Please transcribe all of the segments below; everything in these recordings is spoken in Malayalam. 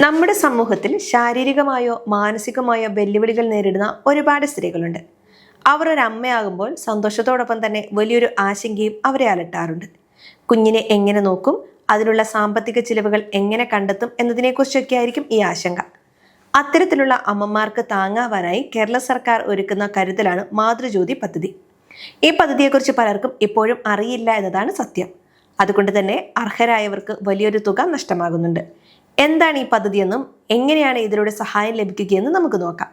നമ്മുടെ സമൂഹത്തിൽ ശാരീരികമായോ മാനസികമായോ വെല്ലുവിളികൾ നേരിടുന്ന ഒരുപാട് സ്ത്രീകളുണ്ട്. അവർ ഒരു അമ്മയാകുമ്പോൾ സന്തോഷത്തോടൊപ്പം തന്നെ വലിയൊരു ആശങ്കയും അവരെ അലട്ടാറുണ്ട്. കുഞ്ഞിനെ എങ്ങനെ നോക്കും, അതിനുള്ള സാമ്പത്തിക ചിലവുകൾ എങ്ങനെ കണ്ടെത്തും എന്നതിനെക്കുറിച്ചൊക്കെ ആയിരിക്കും ഈ ആശങ്ക. അത്തരത്തിലുള്ള അമ്മമാർക്ക് താങ്ങാവാനായി കേരള സർക്കാർ ഒരുക്കുന്ന കരുതലാണ് മാതൃജ്യോതി പദ്ധതി. ഈ പദ്ധതിയെക്കുറിച്ച് പലർക്കും ഇപ്പോഴും അറിയില്ല എന്നതാണ് സത്യം. അതുകൊണ്ട് തന്നെ അർഹരായവർക്ക് വലിയൊരു തുക നഷ്ടമാകുന്നുണ്ട്. എന്താണ് ഈ പദ്ധതിയെന്നും എങ്ങനെയാണ് ഇതിലൂടെ സഹായം ലഭിക്കുകയെന്നും നമുക്ക് നോക്കാം.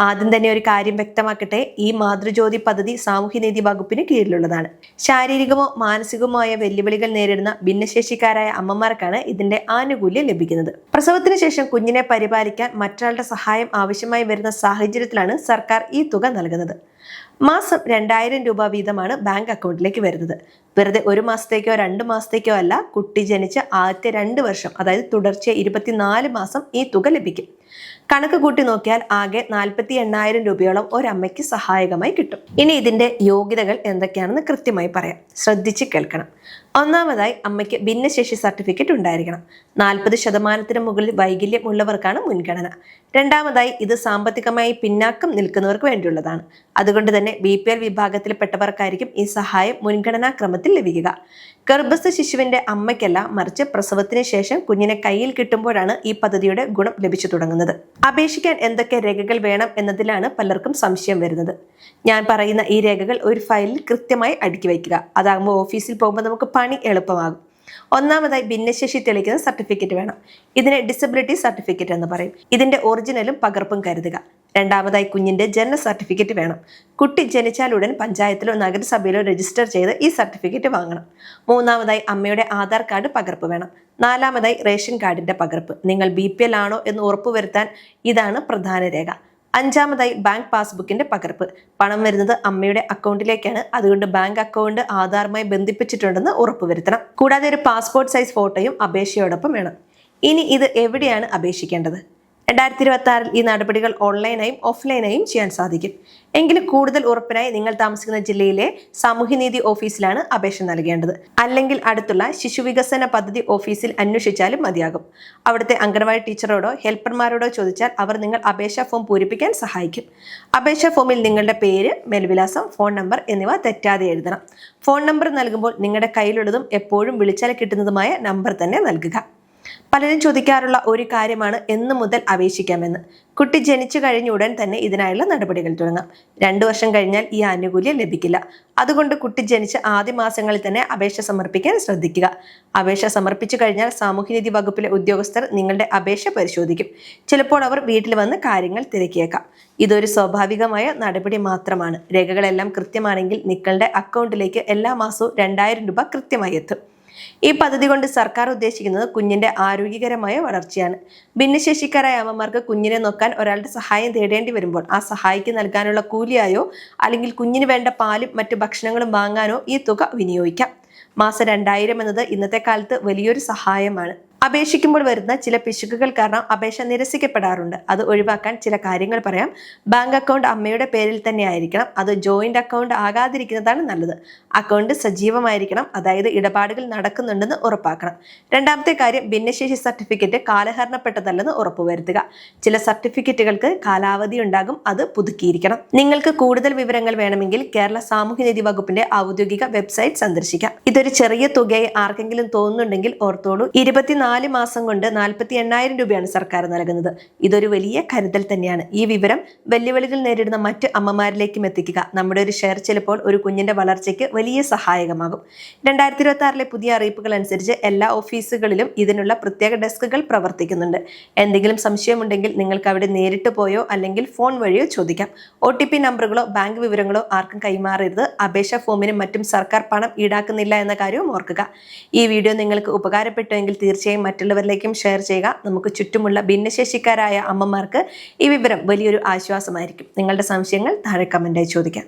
ആദ്യം തന്നെ ഒരു കാര്യം വ്യക്തമാക്കട്ടെ, ഈ മാതൃജ്യോതി പദ്ധതി സാമൂഹ്യനീതി വകുപ്പിന് കീഴിലുള്ളതാണ്. ശാരീരികമോ മാനസികവുമായ വെല്ലുവിളികൾ നേരിടുന്ന ഭിന്നശേഷിക്കാരായ അമ്മമാർക്കാണ് ഇതിന്റെ ആനുകൂല്യം ലഭിക്കുന്നത്. പ്രസവത്തിന് ശേഷം കുഞ്ഞിനെ പരിപാലിക്കാൻ മറ്റൊരാളുടെ സഹായം ആവശ്യമായി വരുന്ന സാഹചര്യത്തിലാണ് സർക്കാർ ഈ തുക നൽകുന്നത്. മാസം 2000 രൂപ വീതമാണ് ബാങ്ക് അക്കൗണ്ടിലേക്ക് വരുന്നത്. വെറുതെ 1 മാസത്തേക്കോ 2 മാസത്തേക്കോ അല്ല, കുട്ടി ജനിച്ച് ആദ്യത്തെ 2 വർഷം, അതായത് തുടർച്ചയായി 24 മാസം ഈ തുക ലഭിക്കും. കണക്ക് കൂട്ടി നോക്കിയാൽ ആകെ 48,000 രൂപയോളം ഒരമ്മയ്ക്ക് സഹായകമായി കിട്ടും. ഇനി ഇതിന്റെ യോഗ്യതകൾ എന്തൊക്കെയാണെന്ന് കൃത്യമായി പറയാം, ശ്രദ്ധിച്ച് കേൾക്കണം. ഒന്നാമതായി, അമ്മയ്ക്ക് ഭിന്നശേഷി സർട്ടിഫിക്കറ്റ് ഉണ്ടായിരിക്കണം. 40% മുകളിൽ വൈകല്യം ഉള്ളവർക്കാണ് മുൻഗണന. രണ്ടാമതായി, ഇത് സാമ്പത്തികമായി പിന്നാക്കം നിൽക്കുന്നവർക്ക് വേണ്ടിയുള്ളതാണ്. അതുകൊണ്ട് തന്നെ BPL വിഭാഗത്തിൽപ്പെട്ടവർക്കായിരിക്കും ഈ സഹായം മുൻഗണനാ ക്രമത്തിൽ ലഭിക്കുക. ഗർഭസ്ഥ ശിശുവിന്റെ അമ്മയ്ക്കല്ല, മറിച്ച് പ്രസവത്തിന് ശേഷം കുഞ്ഞിനെ കയ്യിൽ കിട്ടുമ്പോഴാണ് ഈ പദ്ധതിയുടെ ഗുണം ലഭിച്ചു തുടങ്ങുന്നത്. അപേക്ഷിക്കാൻ എന്തൊക്കെ രേഖകൾ വേണം എന്നതിലാണ് പലർക്കും സംശയം വരുന്നത്. ഞാൻ പറയുന്ന ഈ രേഖകൾ ഒരു ഫയലിൽ കൃത്യമായി അടുക്കി വയ്ക്കുക. അതാകുമ്പോൾ ഓഫീസിൽ പോകുമ്പോൾ നമുക്ക് പണി എളുപ്പമാകും. ഒന്നാമതായി, ഭിന്നശേഷി തെളിയിക്കുന്ന സർട്ടിഫിക്കറ്റ് വേണം. ഇതിനെ ഡിസബിലിറ്റി സർട്ടിഫിക്കറ്റ് എന്ന് പറയും. ഇതിന്റെ ഒറിജിനലും പകർപ്പും കരുതുക. രണ്ടാമതായി, കുഞ്ഞിന്റെ ജനന സർട്ടിഫിക്കറ്റ് വേണം. കുട്ടി ജനിച്ചാലുടൻ പഞ്ചായത്തിലോ നഗരസഭയിലോ രജിസ്റ്റർ ചെയ്ത് ഈ സർട്ടിഫിക്കറ്റ് വാങ്ങണം. മൂന്നാമതായി, അമ്മയുടെ ആധാർ കാർഡ് പകർപ്പ് വേണം. നാലാമതായി, റേഷൻ കാർഡിന്റെ പകർപ്പ്. നിങ്ങൾ BPL ആണോ എന്ന് ഉറപ്പുവരുത്താൻ ഇതാണ് പ്രധാന രേഖ. അഞ്ചാമതായി, ബാങ്ക് പാസ്ബുക്കിന്റെ പകർപ്പ്. പണം വരുന്നത് അമ്മയുടെ അക്കൗണ്ടിലേക്കാണ്, അതുകൊണ്ട് ബാങ്ക് അക്കൗണ്ട് ആധാറുമായി ബന്ധിപ്പിച്ചിട്ടുണ്ടെന്ന് ഉറപ്പുവരുത്തണം. കൂടാതെ ഒരു പാസ്പോർട്ട് സൈസ് ഫോട്ടോയും അപേക്ഷയോടൊപ്പം വേണം. ഇനി ഇത് എവിടെയാണ് അപേക്ഷിക്കേണ്ടത്? 2026 ഈ നടപടികൾ ഓൺലൈനായും ഓഫ്ലൈനായും ചെയ്യാൻ സാധിക്കും. എങ്കിലും കൂടുതൽ ഉറപ്പിനായി നിങ്ങൾ താമസിക്കുന്ന ജില്ലയിലെ സാമൂഹ്യനീതി ഓഫീസിലാണ് അപേക്ഷ നൽകേണ്ടത്. അല്ലെങ്കിൽ അടുത്തുള്ള ശിശുവികസന പദ്ധതി ഓഫീസിൽ അന്വേഷിച്ചാലും മതിയാകും. അവിടുത്തെ അംഗൻവാടി ടീച്ചറോടോ ഹെൽപ്പർമാരോടോ ചോദിച്ചാൽ അവർ നിങ്ങൾ അപേക്ഷാ ഫോം പൂരിപ്പിക്കാൻ സഹായിക്കും. അപേക്ഷാ ഫോമിൽ നിങ്ങളുടെ പേര്, മേൽവിലാസം, ഫോൺ നമ്പർ എന്നിവ തെറ്റാതെ എഴുതണം. ഫോൺ നമ്പർ നൽകുമ്പോൾ നിങ്ങളുടെ കയ്യിലുള്ളതും എപ്പോഴും വിളിച്ചാൽ കിട്ടുന്നതുമായ നമ്പർ തന്നെ നൽകുക. പലരും ചോദിക്കാറുള്ള ഒരു കാര്യമാണ് എന്ന് മുതൽ അപേക്ഷിക്കാമെന്ന്. കുട്ടി ജനിച്ചു കഴിഞ്ഞ ഉടൻ തന്നെ ഇതിനായുള്ള നടപടികൾ തുടങ്ങാം. 2 വർഷം കഴിഞ്ഞാൽ ഈ ആനുകൂല്യം ലഭിക്കില്ല. അതുകൊണ്ട് കുട്ടി ജനിച്ച ആദ്യ മാസങ്ങളിൽ തന്നെ അപേക്ഷ സമർപ്പിക്കാൻ ശ്രദ്ധിക്കുക. അപേക്ഷ സമർപ്പിച്ചു കഴിഞ്ഞാൽ സാമൂഹ്യനീതി വകുപ്പിലെ ഉദ്യോഗസ്ഥർ നിങ്ങളുടെ അപേക്ഷ പരിശോധിക്കും. ചിലപ്പോൾ അവർ വീട്ടിൽ വന്ന് കാര്യങ്ങൾ തിരക്കിയേക്കാം. ഇതൊരു സ്വാഭാവികമായ നടപടി മാത്രമാണ്. രേഖകളെല്ലാം കൃത്യമാണെങ്കിൽ നിങ്ങളുടെ അക്കൗണ്ടിലേക്ക് എല്ലാ മാസവും 2000 രൂപ കൃത്യമായി എത്തും. ഈ പദ്ധതി കൊണ്ട് സർക്കാർ ഉദ്ദേശിക്കുന്നത് കുഞ്ഞിന്റെ ആരോഗ്യകരമായ വളർച്ചയാണ്. ഭിന്നശേഷിക്കാരായ അമ്മമാർക്ക് കുഞ്ഞിനെ നോക്കാൻ ഒരാളുടെ സഹായം തേടേണ്ടി വരുമ്പോൾ ആ സഹായിക്ക് നൽകാനുള്ള കൂലിയായോ അല്ലെങ്കിൽ കുഞ്ഞിന് വേണ്ട പാലും മറ്റു ഭക്ഷണങ്ങളും വാങ്ങാനോ ഈ തുക വിനിയോഗിക്കാം. മാസം 2000 എന്നത് ഇന്നത്തെ കാലത്ത് വലിയൊരു സഹായമാണ്. അപേക്ഷിക്കുമ്പോൾ വരുന്ന ചില പിശകുകൾ കാരണം അപേക്ഷ നിരസിക്കപ്പെടാറുണ്ട്. അത് ഒഴിവാക്കാൻ ചില കാര്യങ്ങൾ പറയാം. ബാങ്ക് അക്കൗണ്ട് അമ്മയുടെ പേരിൽ തന്നെ ആയിരിക്കണം. അത് ജോയിന്റ് അക്കൗണ്ട് ആകാതിരിക്കുന്നതാണ് നല്ലത്. അക്കൗണ്ട് സജീവമായിരിക്കണം, അതായത് ഇടപാടുകൾ നടക്കുന്നുണ്ടെന്ന് ഉറപ്പാക്കണം. രണ്ടാമത്തെ കാര്യം, ഭിന്നശേഷി സർട്ടിഫിക്കറ്റ് കാലഹരണപ്പെട്ടതല്ലെന്ന് ഉറപ്പുവരുത്തുക. ചില സർട്ടിഫിക്കറ്റുകൾക്ക് കാലാവധി ഉണ്ടാകും, അത് പുതുക്കിയിരിക്കണം. നിങ്ങൾക്ക് കൂടുതൽ വിവരങ്ങൾ വേണമെങ്കിൽ കേരള സാമൂഹ്യനീതി വകുപ്പിന്റെ ഔദ്യോഗിക വെബ്സൈറ്റ് സന്ദർശിക്കാം. ഇതൊരു ചെറിയ തുകയായി ആർക്കെങ്കിലും തോന്നുന്നുണ്ടെങ്കിൽ ഓർത്തോളൂ. 24 മാസം കൊണ്ട് 48,000 രൂപയാണ് സർക്കാർ നൽകുന്നത്. ഇതൊരു വലിയ കരുതൽ തന്നെയാണ്. ഈ വിവരം വെല്ലുവിളികൾ നേരിടുന്ന മറ്റ് അമ്മമാരിലേക്കും എത്തിക്കുക. നമ്മുടെ ഒരു ഷെയർ ചിലപ്പോൾ ഒരു കുഞ്ഞിന്റെ വളർച്ചയ്ക്ക് വലിയ സഹായകമാകും. 2026 പുതിയ അറിയിപ്പുകൾ അനുസരിച്ച് എല്ലാ ഓഫീസുകളിലും ഇതിനുള്ള പ്രത്യേക ഡെസ്കുകൾ പ്രവർത്തിക്കുന്നുണ്ട്. എന്തെങ്കിലും സംശയമുണ്ടെങ്കിൽ നിങ്ങൾക്ക് അവിടെ നേരിട്ട് പോയോ അല്ലെങ്കിൽ ഫോൺ വഴിയോ ചോദിക്കാം. OTP നമ്പറുകളോ ബാങ്ക് വിവരങ്ങളോ ആർക്കും കൈമാറരുത്. അപേക്ഷാ ഫോമിനും മറ്റും സർക്കാർ പണം ഈടാക്കുന്നില്ല എന്ന കാര്യവും ഓർക്കുക. ഈ വീഡിയോ നിങ്ങൾക്ക് ഉപകാരപ്പെട്ടുവെങ്കിൽ തീർച്ചയായും മറ്റുള്ളവരിലേക്കും ഷെയർ ചെയ്യുക. നമുക്ക് ചുറ്റുമുള്ള ഭിന്നശേഷിക്കാരായ അമ്മമാർക്ക് ഈ വിവരം വലിയൊരു ആശ്വാസമായിരിക്കും. നിങ്ങളുടെ സംശയങ്ങൾ താഴെ കമന്റായി ചോദിക്കാം.